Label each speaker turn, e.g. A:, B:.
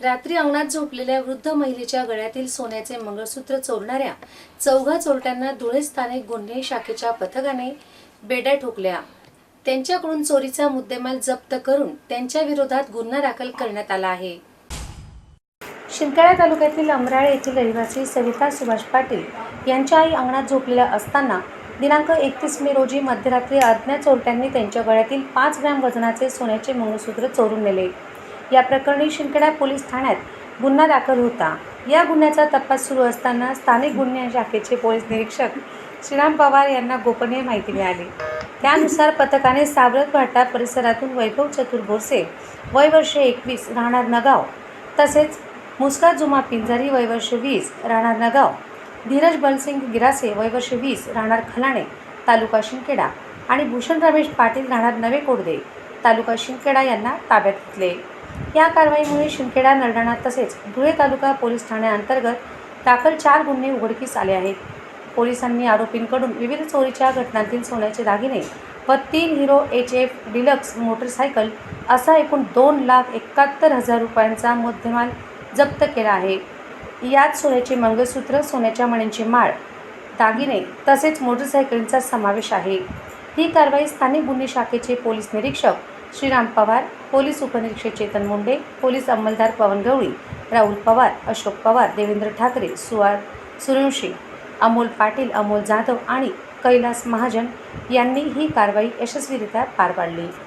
A: रात्री अंगणात झोपलेल्या वृद्ध महिलेच्या गळ्यातील सोन्याचे मंगळसूत्र चोरणाऱ्या चौघा चोरट्यांना धुळे स्थानिक गुन्हे शाखेच्या पथकाने बेड्या ठोकल्या। त्यांच्याकडून चोरीचा मुद्देमाल जप्त करून त्यांच्या विरोधात गुन्हा दाखल करण्यात आला आहे। शिंदखेडा तालुक्यातील अमराळे येथील रहिवासी सविता सुभाष पाटील यांच्या आई अंगणात झोपलेल्या असताना दिनांक 31 मे रोजी मध्यरात्री अज्ञात चोरट्यांनी त्यांच्या गळ्यातील 5 ग्रॅम वजनाचे सोन्याचे मंगळसूत्र चोरून नेले। या प्रकरणी शिंदखेडा पोलीस ठाण्यात गुन्हा दाखल होता। या गुन्ह्याचा तपास सुरू असताना स्थानिक गुन्हे शाखेचे पोलीस निरीक्षक श्रीराम पवार यांना गोपनीय माहिती मिळाली। त्यानुसार पथकाने सावरत भाटा परिसरातून वैभव चतुर बोरसे वय वर्ष 21 राहणार नगाव, तसेच मुस्का जुमा पिंजारी वय वर्ष 20 राहणार नगाव, धीरज बलसिंग गिरासे वय वर्ष 20 राहणार खलाणे तालुका शिंदखेडा आणि भूषण रमेश पाटील राहणार नवे कोडदे तालुका शिंदखेडा यांना ताब्यात घेतले। या कारवाईमुळे शिंदखेडा, नरडाणा तसेच धुळे तालुका पोलीस ठाण्याअंतर्गत दाखल 4 गुन्हे उघडकीस आले आहेत। पोलिसांनी आरोपींकडून विविध चोरीच्या घटनांतील सोन्याचे दागिने व 3 हिरो HF डिलक्स मोटरसायकल असा एकूण 2,71,000 रुपयांचा मुद्देमाल जप्त केला आहे। यात सोन्याचे मंगळसूत्र, सोन्याच्या मण्यांची माळ, दागिने तसेच मोटरसायकलींचा समावेश आहे। ही कारवाई स्थानिक गुन्हे शाखेचे पोलीस निरीक्षक श्रीराम पवार, पोलीस उपनिरीक्षक चेतन मुंडे, पोलीस अंमलदार पवन गवळी, राहुल पवार, अशोक पवार, देवेंद्र ठाकरे, सूर्यवंशी, अमोल पाटील, अमोल जाधव आणि कैलास महाजन यांनी ही कारवाई यशस्वीरित्या पार पाडली।